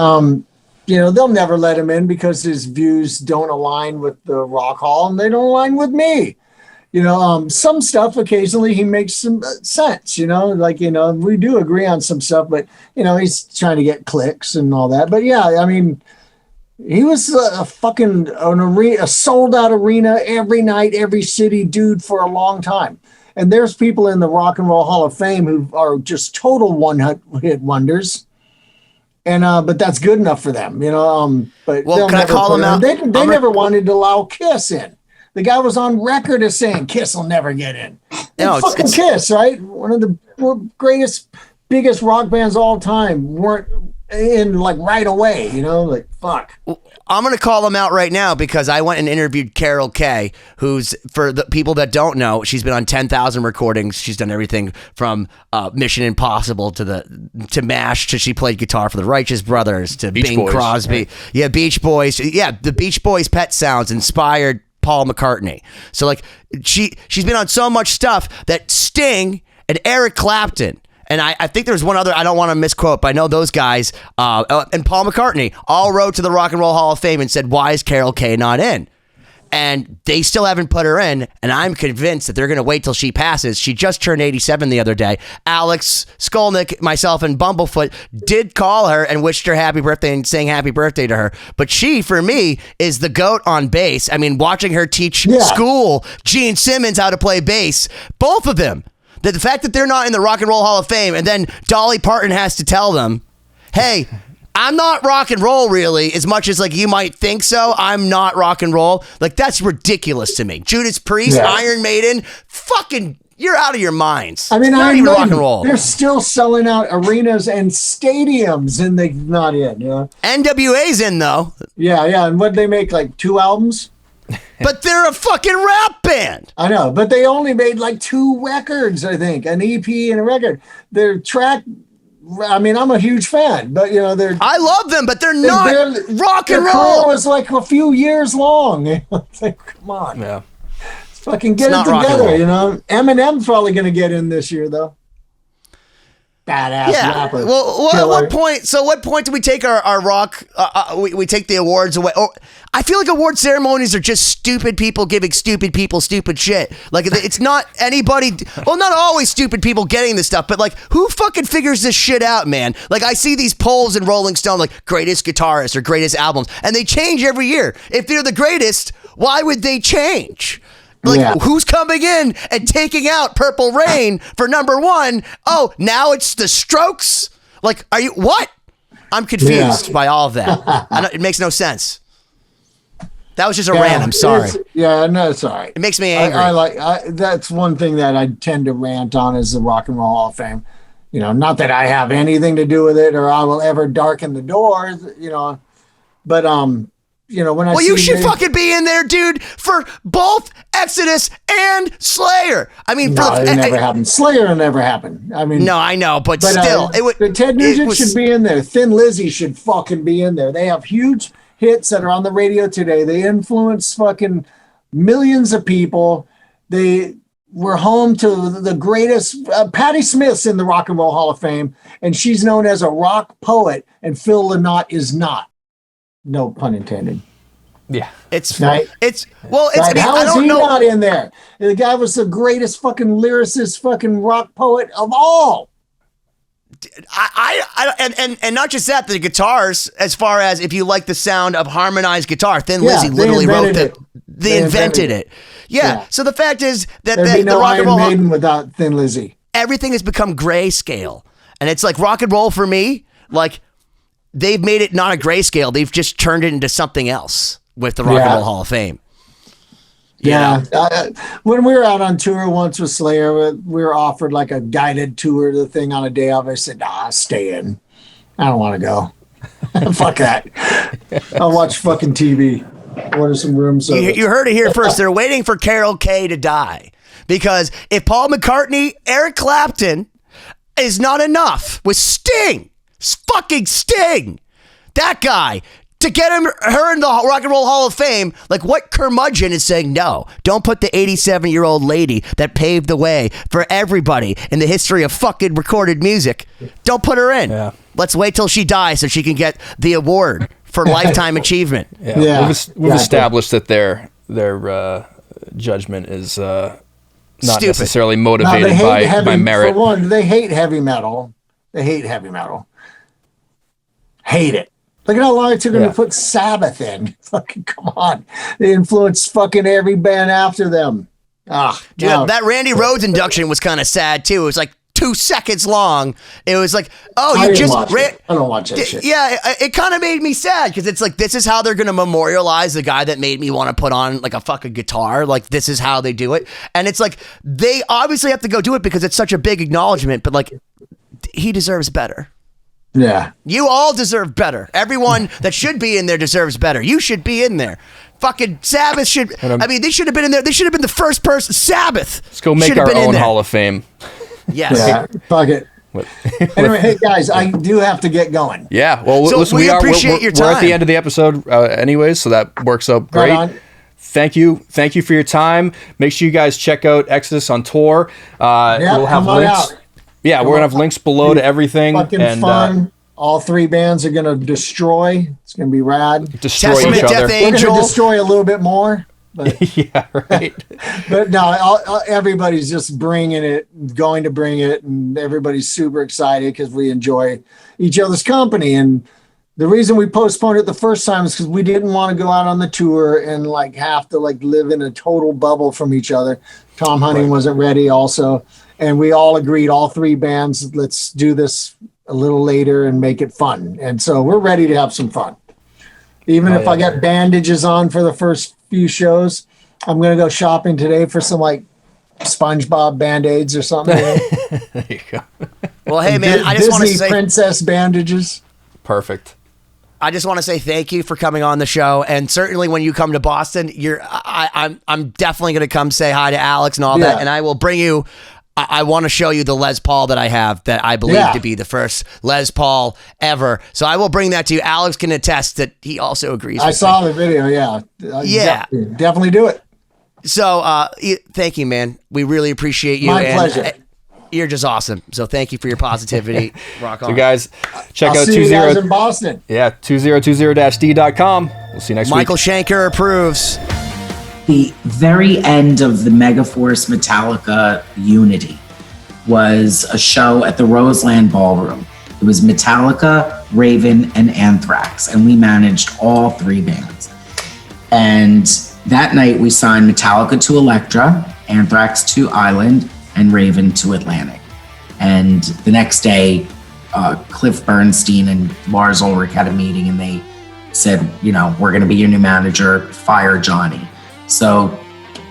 they'll never let him in because his views don't align with the Rock Hall and they don't align with me. Some stuff occasionally he makes some sense, we do agree on some stuff, but, he's trying to get clicks and all that. But yeah, I mean, he was a sold out arena every night, every city dude for a long time. And there's people in the Rock and Roll Hall of Fame who are just total one-hit wonders. And but that's good enough for them, But can I call them out? They never wanted to allow Kiss in. The guy was on record as saying Kiss will never get in. It's Kiss, right? One of the greatest, biggest rock bands of all time weren't in like right away. Fuck. I'm going to call them out right now because I went and interviewed Carol Kay, who's, for the people that don't know, she's been on 10,000 recordings. She's done everything from Mission Impossible to MASH to she played guitar for the Righteous Brothers to Bing Crosby. Right? Yeah, Beach Boys. Yeah, the Beach Boys' Pet Sounds inspired Paul McCartney. So like she's been on so much stuff that Sting and Eric Clapton, and I think there's one other, I don't want to misquote, but I know those guys, and Paul McCartney all wrote to the Rock and Roll Hall of Fame and said, why is Carol Kay not in? And they still haven't put her in, and I'm convinced that they're going to wait till she passes. She just turned 87 the other day. Alex, Skolnick, myself, and Bumblefoot did call her and wished her happy birthday and sang happy birthday to her. But she, for me, is the GOAT on bass. I mean, watching her teach school, Gene Simmons, how to play bass, both of them. The fact that they're not in the Rock and Roll Hall of Fame, and then Dolly Parton has to tell them, hey, I'm not rock and roll really, as much as like you might think so. I'm not rock and roll. Like, that's ridiculous to me. Judas Priest, Iron Maiden, fucking, you're out of your minds. I mean, not even rock and roll. They're still selling out arenas and stadiums, and they're not in. NWA's in though. Yeah, and what they make, like 2 albums? But they're a fucking rap band. I know, but they only made like 2 records, I think, an EP and a record. Their track. I mean, I'm a huge fan, but I love them, but they're not rock and roll. Their career was like a few years long. It's like, come on, yeah, fucking get it together. Eminem's probably going to get in this year, though. Badass rapper. Well, at what point? So, what point do we take our rock? We take the awards away. Or I feel like award ceremonies are just stupid people giving stupid people stupid shit. Like, it's not anybody. Well, not always stupid people getting this stuff, but like, who fucking figures this shit out, man? Like, I see these polls in Rolling Stone, like greatest guitarists or greatest albums, and they change every year. If they're the greatest, why would they change? Like, who's coming in and taking out Purple Rain for number 1? Oh, now it's the Strokes? Like, are you, what? I'm confused by all of that. It makes no sense. That was just a rant. I'm sorry. It's all right. It makes me angry. That's one thing that I tend to rant on is the Rock and Roll Hall of Fame. Not that I have anything to do with it or I will ever darken the doors, but, when I you should fucking be in there, dude, for both Exodus and Slayer. I mean, it never happened. Slayer will never happen. I mean, no, I know, but still, Ted Nugent should be in there. Thin Lizzy should fucking be in there. They have huge hits that are on the radio today. They influence fucking millions of people. They were home to the greatest. Patti Smith's in the Rock and Roll Hall of Fame, and she's known as a rock poet, and Phil Lynott is not. No pun intended. Yeah, it's right. How is he not in there? The guy was the greatest fucking lyricist, fucking rock poet of all. And not just that, the guitars. As far as if you like the sound of harmonized guitar, Thin Lizzy literally wrote that. They invented it. Yeah. So the fact is that there'd be no Rock and Roll Iron Maiden without Thin Lizzy. Everything has become grayscale, and it's like rock and roll for me. Like, they've made it not a grayscale. They've just turned it into something else with the Rock and Roll Hall of Fame. When we were out on tour once with Slayer, we were offered like a guided tour to the thing on a day off. I said, stay in. I don't want to go. Fuck that. I'll watch fucking TV. Order some room service. You heard it here first. They're waiting for Carol Kay to die. Because if Paul McCartney, Eric Clapton is not enough with Sting, fucking Sting, that guy to get her in the Rock and Roll Hall of Fame, like what curmudgeon is saying, no, don't put the 87-year-old lady that paved the way for everybody in the history of fucking recorded music. Don't put her in. Yeah. Let's wait till she dies so she can get the award for lifetime achievement. Yeah. We've established that their judgment is not stupid. Necessarily motivated by merit. For one, they hate heavy metal. Hate it. Look at how long it took them to put Sabbath in. Fucking come on. They influenced fucking every band after them. Dude, that Randy Rhoads induction was kind of sad too. It was like 2 seconds long. It was like, I don't watch that shit. Yeah, it kind of made me sad because it's like, this is how they're going to memorialize the guy that made me want to put on like a fucking guitar. Like, this is how they do it. And it's like, they obviously have to go do it because it's such a big acknowledgement, but like, he deserves better. Yeah. You all deserve better. Everyone that should be in there deserves better. You should be in there. Fucking Sabbath should, they should have been in there. They should have been the first person. Sabbath. Let's go make our own Hall of Fame. Yes. Yeah, fuck it. Anyway, hey guys, I do have to get going. Yeah, well, so listen, we appreciate your time. We're at the end of the episode anyways, so that works out great. Right. Thank you for your time. Make sure you guys check out Exodus on tour. We'll have links. We're gonna have links below to everything. Fucking fun. All three bands are gonna destroy. It's gonna be rad. Destroy Testament, each other. Death Angel. We're gonna destroy a little bit more. But, yeah, right. But no, everybody's just bringing it, going to bring it, and everybody's super excited because we enjoy each other's company. And the reason we postponed it the first time is because we didn't want to go out on the tour and like have to like live in a total bubble from each other. Tom Hunting wasn't ready also. And we all agreed, all three bands, let's do this a little later and make it fun. And so we're ready to have some fun. Even if I got bandages on for the first few shows, I'm going to go shopping today for some like SpongeBob Band-Aids or something. There you go. Well, hey man, I just want to say princess bandages. Perfect. I just want to say thank you for coming on the show, and certainly when you come to Boston, I'm definitely going to come say hi to Alex and all that, and I will bring you. I want to show you the Les Paul that I have that I believe to be the first Les Paul ever. So I will bring that to you. Alex can attest that he also agrees. I saw the video. Yeah. Definitely do it. So thank you, man. We really appreciate you. My pleasure. You're just awesome. So thank you for your positivity. Rock on. So guys, check I'll out see you guys in Boston. Yeah, 2020-d.com. We'll see you next week. Michael Schenker approves. The very end of the Megaforce Metallica Unity was a show at the Roseland Ballroom. It was Metallica, Raven, and Anthrax, and we managed all three bands. And that night we signed Metallica to Elektra, Anthrax to Island, and Raven to Atlantic. And the next day, Cliff Bernstein and Lars Ulrich had a meeting and they said, we're going to be your new manager, fire Johnny. So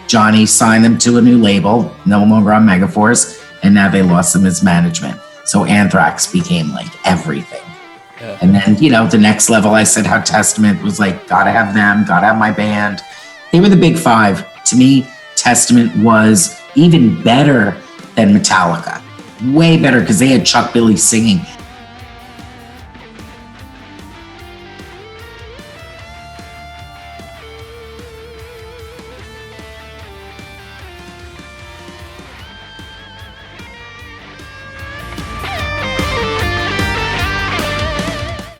Johnny signed them to a new label, no longer on Megaforce, and now they lost him as management. So Anthrax became like everything. Yeah. And then, the next level, I said how Testament was like, gotta have them, gotta have my band. They were the big five. To me, Testament was even better than Metallica. Way better because they had Chuck Billy singing.